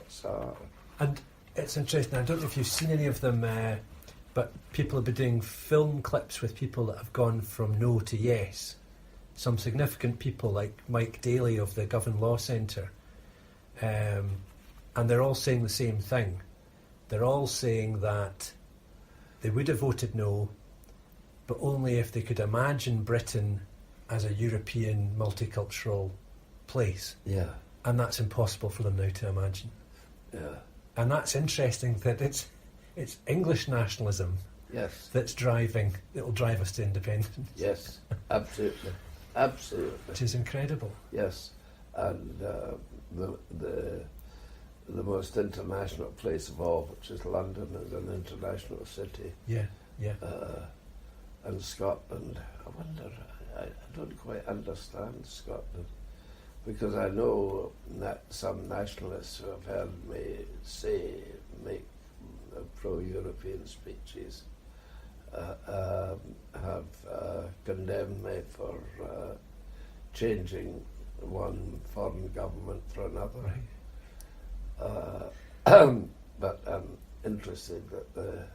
Scots are. And it's interesting, I don't know if you've seen any of them, but people have been doing film clips with people that have gone from no to yes. Some significant people like Mike Daly of the Govan Law Centre. And they're all saying the same thing. They're all saying that they would have voted no, but only if they could imagine Britain as a European multicultural place. Yeah. And that's impossible for them now to imagine. Yeah. And that's interesting that it's English nationalism that'll drive us to independence. Yes, absolutely. Absolutely. Which is incredible. Yes. And the most international place of all, which is London, is an international city. Yeah, yeah. And Scotland, I wonder, I don't quite understand Scotland, because I know that some nationalists who have heard me make pro-European speeches have condemned me for changing one foreign government for another. Right. But I'm interested that the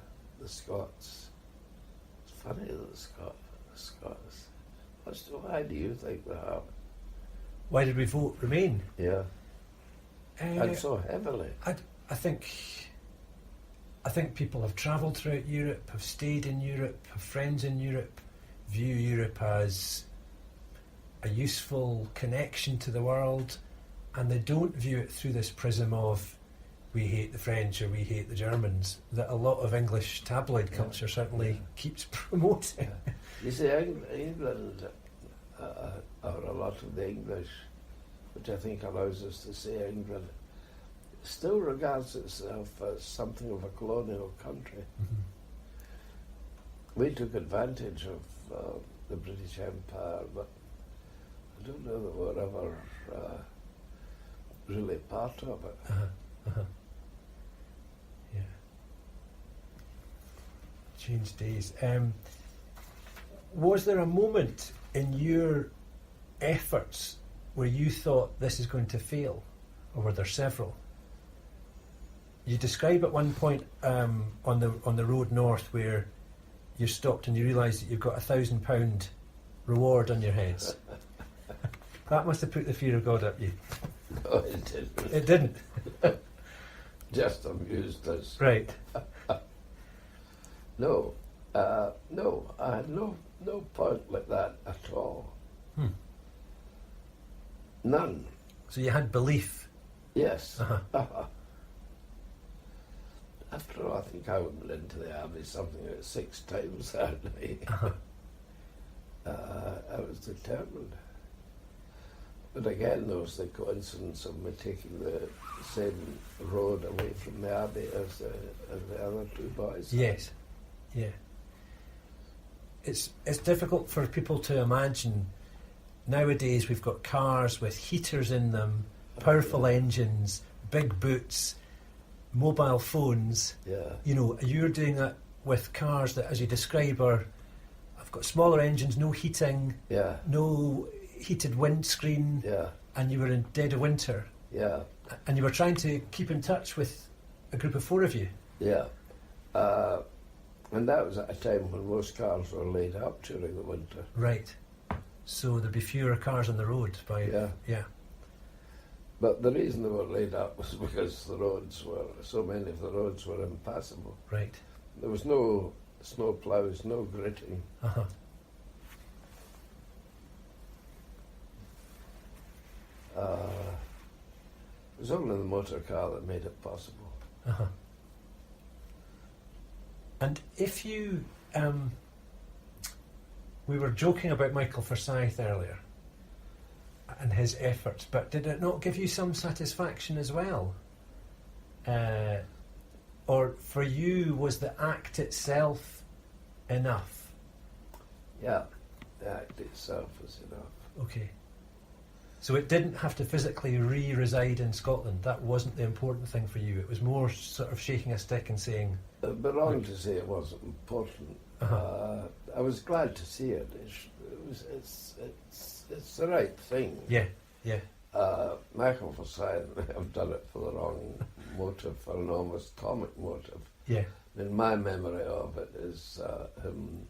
Scots. It's funny that the Scots. Why do you think they have? Why did we vote Remain? Yeah. And so heavily. I think people have travelled throughout Europe, have stayed in Europe, have friends in Europe, view Europe as a useful connection to the world, and they don't view it through this prism of we hate the French or we hate the Germans, that a lot of English tabloid culture certainly keeps promoting. Yeah. You see, England, or a lot of the English, which I think allows us to say England, still regards itself as something of a colonial country. Mm-hmm. We took advantage of the British Empire, but I don't know that we're ever really part of it. Yeah. Changed days. Was there a moment in your efforts where you thought this is going to fail, or were there several? You describe at one point on the road north where you stopped and you realised that you've got £1,000 reward on your heads. That must have put the fear of God up you. No, it didn't. It didn't. Just amused us. Right. No, I had no point like that at all. None. So you had belief. Yes. After all, I think I went into the army something like 6 times that night. I was determined. But again, there was the coincidence of me taking the same road away from the army as the other two boys. Yes. Yeah. It's difficult for people to imagine. Nowadays we've got cars with heaters in them, powerful engines, big boots, mobile phones. Yeah. You know, you're doing that with cars that, as you describe, have got smaller engines, no heating, no heated windscreen, and you were in dead of winter. Yeah. And you were trying to keep in touch with a group of 4 of you. Yeah. And that was at a time when most cars were laid up during the winter. Right. So there'd be fewer cars on the road yeah. But the reason they were laid up was because so many of the roads were impassable. Right. There was no snow ploughs, no gritting. It was only the motor car that made it possible. And if you, we were joking about Michael Forsyth earlier and his efforts, but did it not give you some satisfaction as well? Or for you, was the act itself enough? Yeah, the act itself was enough. Okay. So it didn't have to physically reside in Scotland. That wasn't the important thing for you. It was more sort of shaking a stick and saying... But wrong to say it wasn't important. I was glad to see it. It's the right thing. Yeah. Michael Forsyth may have done it for the wrong motive for an almost comic motive. Yeah. In my memory of it is him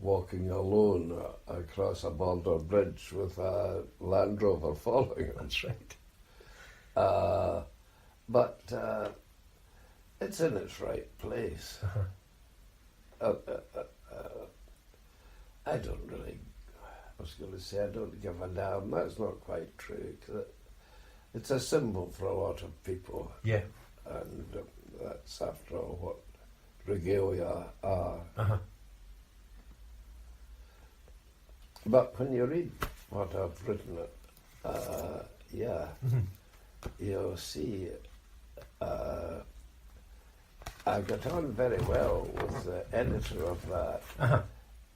walking alone across a border bridge with a Land Rover following him. That's right. But it's in its right place. I don't really, I was going to say I don't give a damn. That's not quite true. 'Cause it's a symbol for a lot of people. Yeah. And that's after all what regalia are. But when you read what I've written, you'll see I got on very well with the editor of that.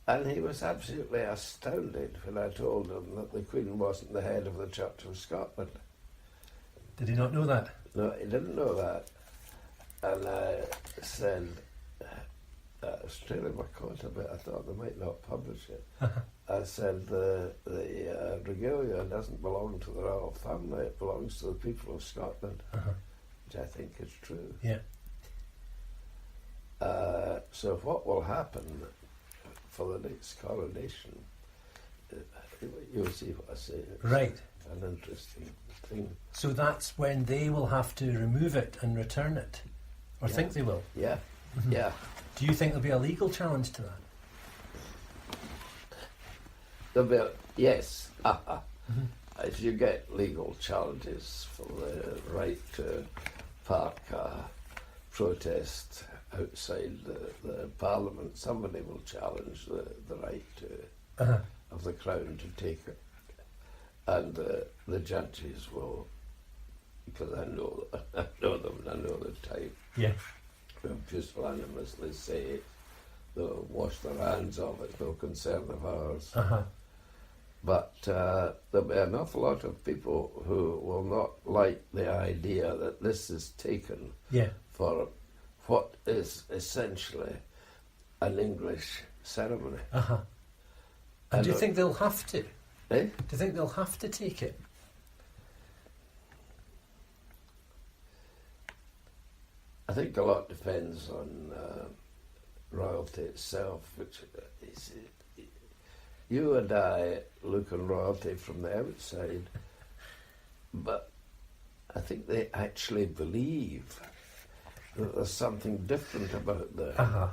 And he was absolutely astounded when I told him that the Queen wasn't the head of the Church of Scotland. Did he not know that? No, he didn't know that. And I said, I was trailing my coat a bit, I thought they might not publish it. I said, the regalia doesn't belong to the royal family, it belongs to the people of Scotland, which I think is true. Yeah. So what will happen for the next coronation, you'll see what I say. It's Right. an interesting thing. So that's when they will have to remove it and return it, or think they will. Yeah, yeah. Do you think there'll be a legal challenge to that? There'll be yes. If you get legal challenges for the right to park a protest outside the Parliament, somebody will challenge the right of the Crown to take it. And the judges will, because I know them, and I know the type. Yeah. They'll pusillanimously say they'll wash their hands of it, no concern of ours. But there'll be an awful lot of people who will not like the idea that this is taken for what is essentially an English ceremony. And do you think they'll have to? Eh? Do you think they'll have to take it? I think a lot depends on royalty itself, which is you and I look on royalty from the outside, but I think they actually believe that there's something different about them.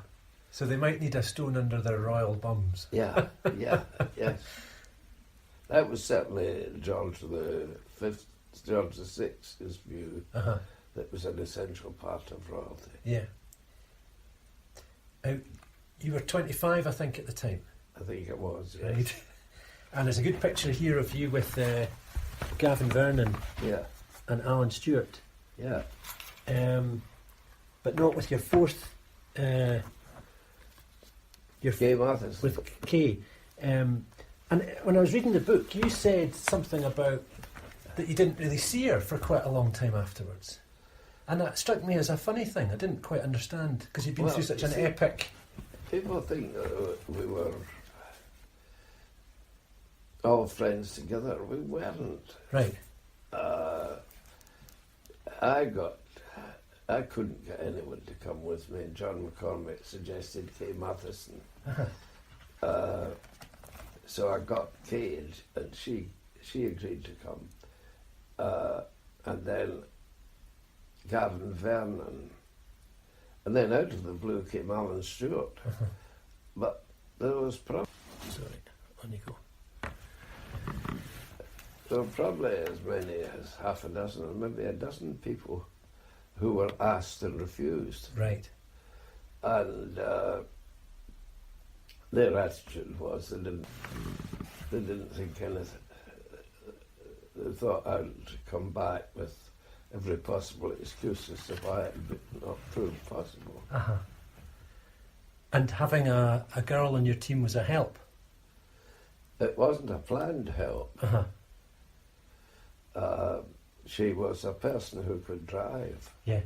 So they might need a stone under their royal bums. Yeah, yes. That was certainly George the Sixth's view. That was an essential part of royalty. Yeah. You were 25, I think, at the time. I think it was, yes. Right. And there's a good picture here of you with Gavin Vernon and Alan Stewart. Yeah. But not with your fourth... Kay Mathis. With Kay. And when I was reading the book, you said something about that you didn't really see her for quite a long time afterwards. And that struck me as a funny thing. I didn't quite understand, because you'd been through such an epic... People think that we were all friends together. We weren't. Right. I couldn't get anyone to come with me. John McCormick suggested Kay Matheson. So I got Kay, and she agreed to come. And then Gavin Vernon. And then out of the blue came Alan Stewart. But there was probably... Sorry, on you go. There were probably as many as half a dozen, or maybe a dozen people who were asked and refused. Right. And their attitude was they didn't think anything. They thought I'd come back with every possible excuse as to why it would not prove possible. And having a girl on your team was a help? It wasn't a planned help. She was a person who could drive. Yeah.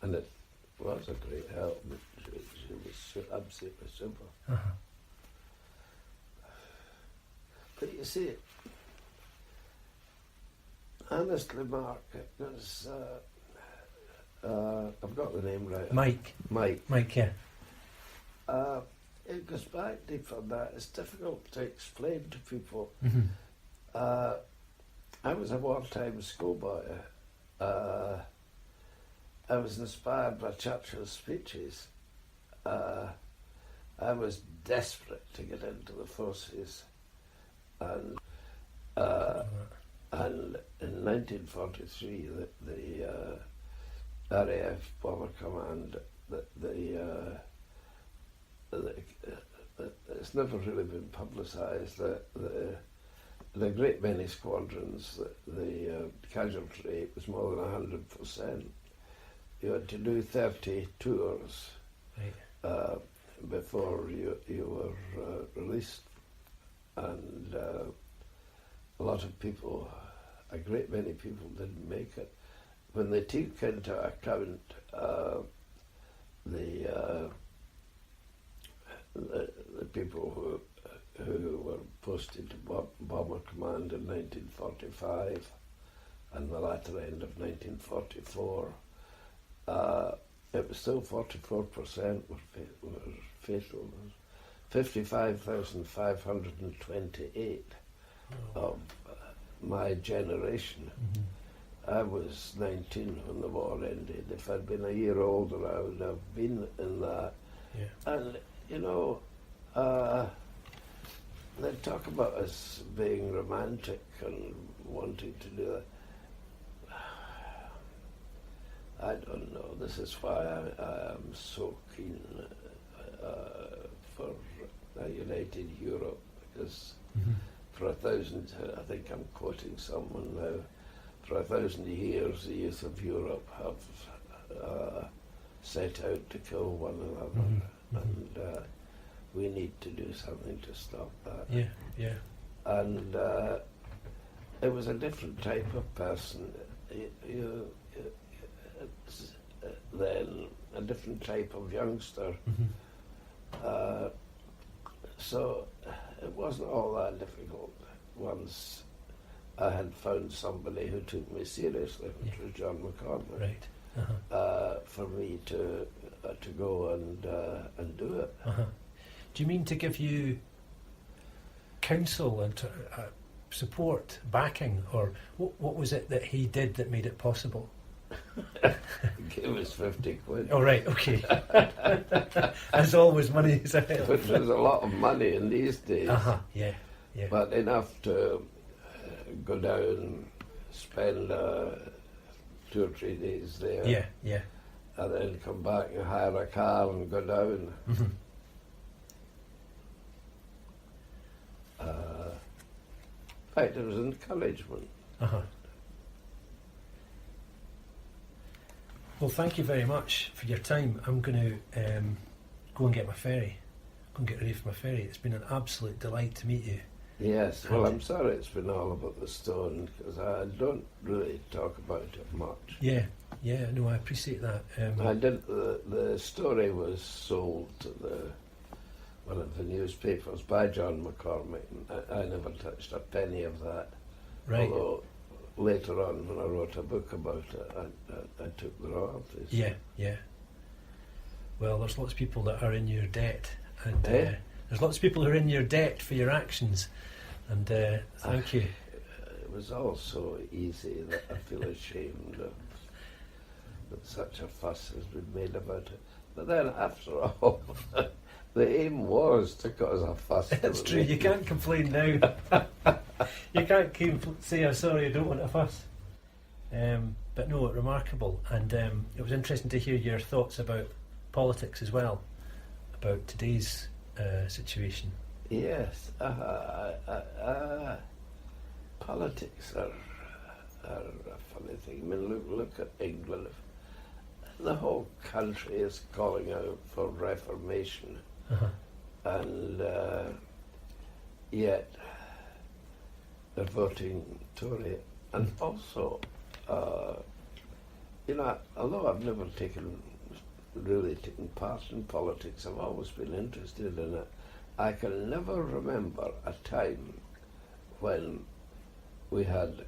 And it was a great help. She was absolutely super. But you see, I honestly, Mark, it was, I've got the name right. Mike. Mike, yeah. It goes back deep on that. It's difficult to explain to people. Mm-hmm. I was a wartime schoolboy. I was inspired by Churchill's speeches. I was desperate to get into the forces, and in 1943, the RAF Bomber Command, it's never really been publicised. The great many squadrons, the casualty rate was more than 100%. You had to do 30 tours. Right. Before you were released, and a lot of people, a great many people didn't make it. When they took into account the people who were posted to Bomber Command in 1945 and the latter end of 1944, it was still 44% were fatal. 55,528 of my generation. Mm-hmm. I was 19 when the war ended. If I'd been a year older, I would have been in that. Yeah. And, you know, they talk about us being romantic and wanting to do that. I don't know. This is why I am so keen for a united Europe, because Mm-hmm. for 1,000, I think I'm quoting someone now, for 1,000 years the youth of Europe have set out to kill one another, Mm-hmm. and we need to do something to stop that. Yeah, yeah. And it was a different type of person. Then a different type of youngster. Mm-hmm. So it wasn't all that difficult once I had found somebody who took me seriously, which was John McCormick. Right. Uh-huh. For me to go and do it. Uh-huh. Do you mean to give you counsel and support, backing, or what was it that he did that made it possible? Give us 50 quid. Oh, right, okay. As always, money is a help. Which was a lot of money in these days. Uh-huh, yeah, yeah. But enough to go down, spend 2 or 3 days there. Yeah, yeah. And then come back and hire a car and go down. Mm-hmm. In fact, it was encouragement. Uh-huh. Well, thank you very much for your time. I'm going to go and get my ferry. Go and get ready for my ferry. It's been an absolute delight to meet you. Yes, well, I'm sorry it's been all about the stone, because I don't really talk about it much. Yeah, yeah, no, I appreciate that. I did. The story was sold to one of the newspapers by John McCormick, and I never touched a penny of that. Right. Although later on, when I wrote a book about it, I took the royalties. Yeah, yeah. Well, there's lots of people that are in your debt, and there's lots of people who are in your debt for your actions, and thank you. It was all so easy that I feel ashamed of that such a fuss has been made about it. But then, after all, the aim was to cause a fuss. That's true. You can't complain now. You can't say, "I'm sorry, I don't want a fuss." But no, remarkable, and it was interesting to hear your thoughts about politics as well, about today's situation. Yes, politics are a funny thing. I mean, look at England. The whole country is calling out for reformation, and yet they're voting Tory. And also, although I've never really taken part in politics, I've always been interested in it. I can never remember a time when we had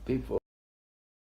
people